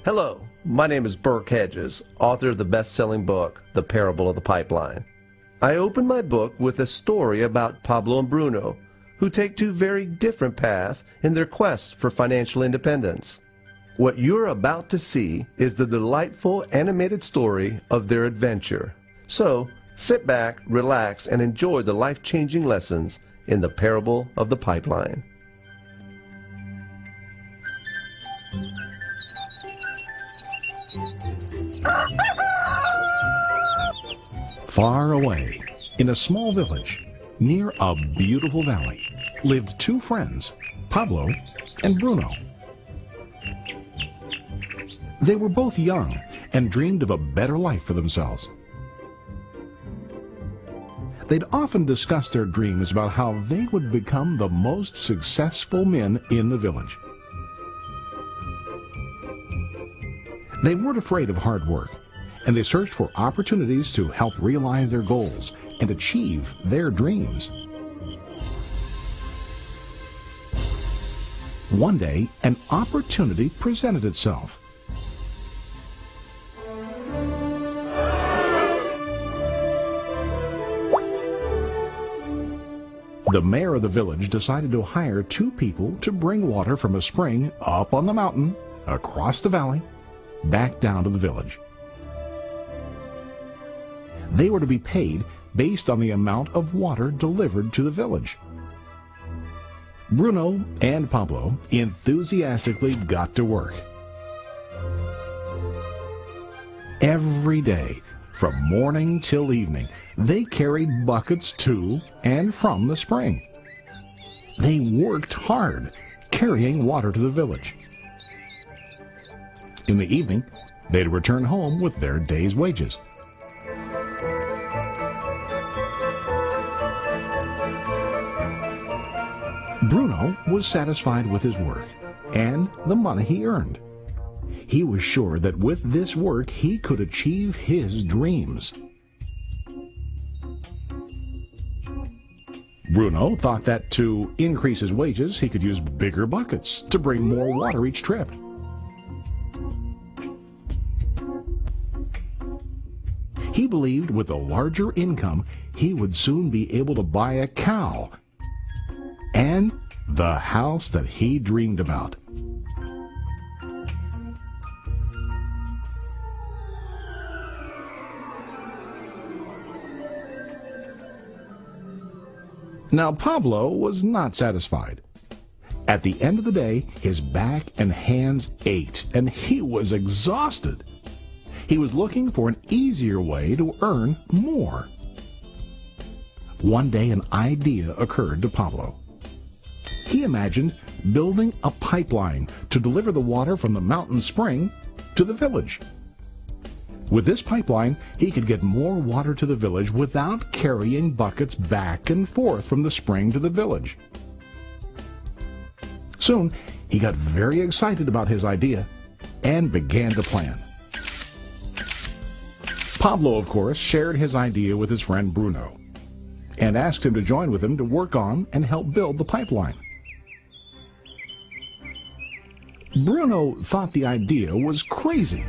Hello, my name is Burke Hedges, author of the best-selling book, The Parable of the Pipeline. I open my book with a story about Pablo and Bruno, who take two very different paths in their quest for financial independence. What you're about to see is the delightful animated story of their adventure. So, sit back, relax, and enjoy the life-changing lessons in The Parable of the Pipeline. Far away, in a small village, near a beautiful valley, lived two friends, Pablo and Bruno. They were both young and dreamed of a better life for themselves. They'd often discuss their dreams about how they would become the most successful men in the village. They weren't afraid of hard work, and they searched for opportunities to help realize their goals and achieve their dreams. One day, an opportunity presented itself. The mayor of the village decided to hire two people to bring water from a spring up on the mountain, across the valley, back down to the village. They were to be paid based on the amount of water delivered to the village. Bruno and Pablo enthusiastically got to work. Every day, from morning till evening, they carried buckets to and from the spring. They worked hard, carrying water to the village. In the evening, they'd return home with their day's wages. Bruno was satisfied with his work and the money he earned. He was sure that with this work he could achieve his dreams. Bruno thought that to increase his wages he could use bigger buckets to bring more water each trip. He believed with a larger income he would soon be able to buy a cow and the house that he dreamed about. Now Pablo was not satisfied. At the end of the day, his back and hands ached, and he was exhausted. He was looking for an easier way to earn more. One day an idea occurred to Pablo. He imagined building a pipeline to deliver the water from the mountain spring to the village. With this pipeline, he could get more water to the village without carrying buckets back and forth from the spring to the village. Soon, he got very excited about his idea and began to plan. Pablo, of course, shared his idea with his friend Bruno and asked him to join with him to work on and help build the pipeline. Bruno thought the idea was crazy.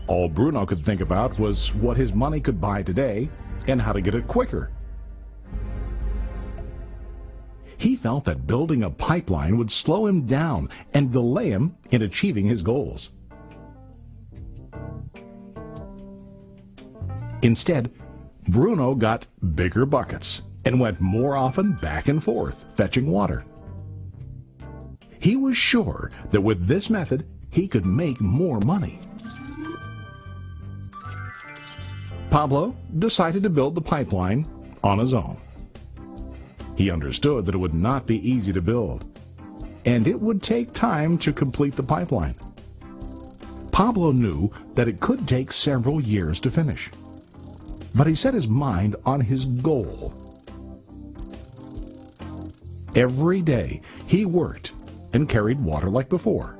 All Bruno could think about was what his money could buy today and how to get it quicker. He felt that building a pipeline would slow him down and delay him in achieving his goals. Instead, Bruno got bigger buckets and went more often back and forth, fetching water. He was sure that with this method, he could make more money. Pablo decided to build the pipeline on his own. He understood that it would not be easy to build, and it would take time to complete the pipeline. Pablo knew that it could take several years to finish, but he set his mind on his goal. Every day he worked and carried water like before.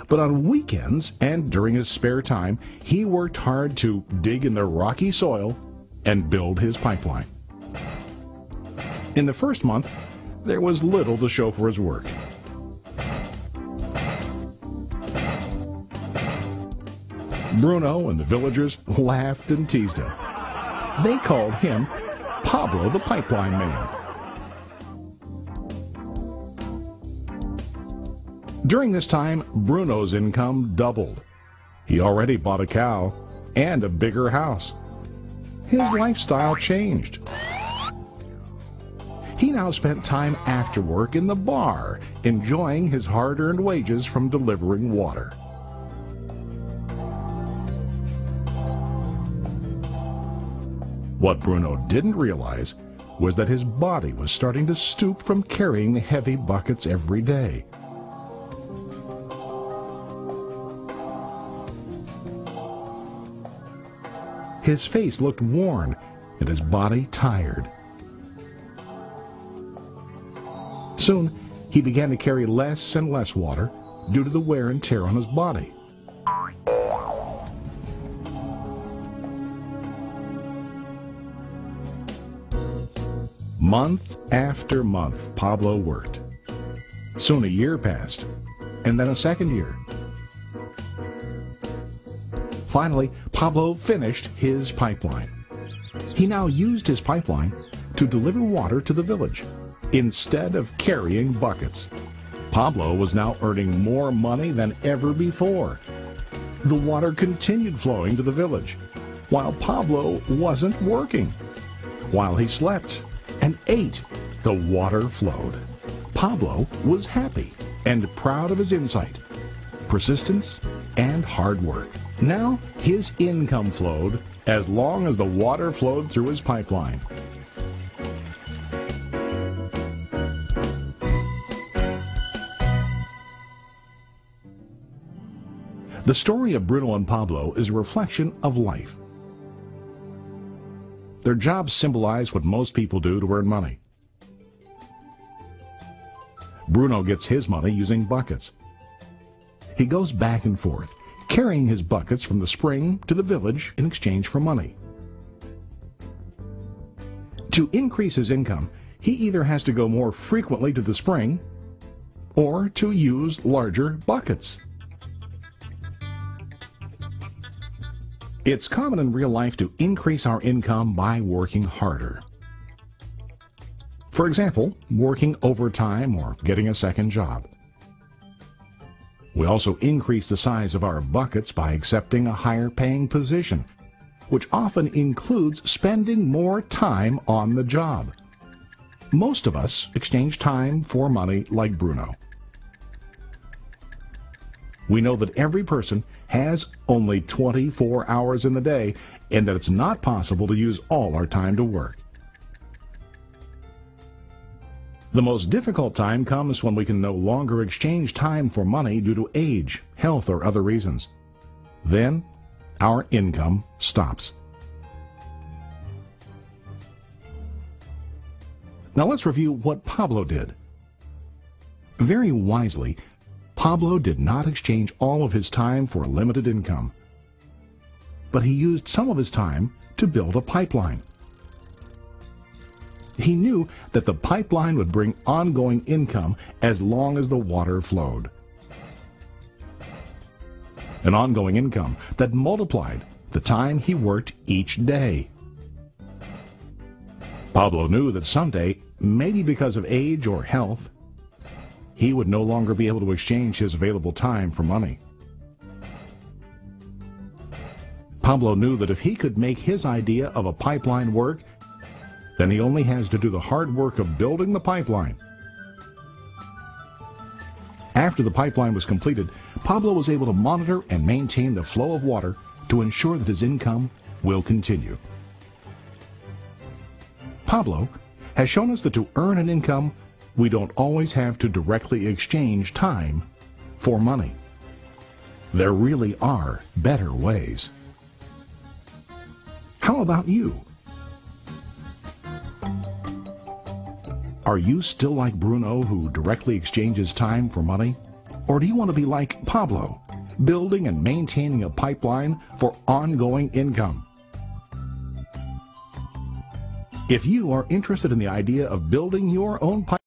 But on weekends and during his spare time, he worked hard to dig in the rocky soil and build his pipeline. In the first month, there was little to show for his work. Bruno and the villagers laughed and teased him. They called him Pablo the Pipeline Man. During this time, Bruno's income doubled. He already bought a cow and a bigger house. His lifestyle changed. He now spent time after work in the bar, enjoying his hard-earned wages from delivering water. What Bruno didn't realize was that his body was starting to stoop from carrying heavy buckets every day. His face looked worn and his body tired. Soon, he began to carry less and less water due to the wear and tear on his body. Month after month, Pablo worked. Soon a year passed, and then a second year. Finally, Pablo finished his pipeline. He now used his pipeline to deliver water to the village instead of carrying buckets. Pablo was now earning more money than ever before. The water continued flowing to the village, while Pablo wasn't working. While he slept and ate, the water flowed. Pablo was happy and proud of his insight, persistence, and hard work. Now his income flowed as long as the water flowed through his pipeline. The story of Bruno and Pablo is a reflection of life. Their jobs symbolize what most people do to earn money. Bruno gets his money using buckets. He goes back and forth, carrying his buckets from the spring to the village in exchange for money. To increase his income, he either has to go more frequently to the spring or to use larger buckets. It's common in real life to increase our income by working harder. For example, working overtime or getting a second job. We also increase the size of our buckets by accepting a higher paying position, which often includes spending more time on the job. Most of us exchange time for money like Bruno. We know that every person has only 24 hours in the day and that it's not possible to use all our time to work. The most difficult time comes when we can no longer exchange time for money due to age, health, or other reasons. Then, our income stops. Now let's review what Pablo did. Very wisely, Pablo did not exchange all of his time for limited income, but he used some of his time to build a pipeline. He knew that the pipeline would bring ongoing income as long as the water flowed. An ongoing income that multiplied the time he worked each day. Pablo knew that someday, maybe because of age or health, he would no longer be able to exchange his available time for money. Pablo knew that if he could make his idea of a pipeline work, then he only has to do the hard work of building the pipeline. After the pipeline was completed, Pablo was able to monitor and maintain the flow of water to ensure that his income will continue. Pablo has shown us that to earn an income, we don't always have to directly exchange time for money. There really are better ways. How about you? Are you still like Bruno, who directly exchanges time for money? Or do you want to be like Pablo, building and maintaining a pipeline for ongoing income? If you are interested in the idea of building your own pipeline,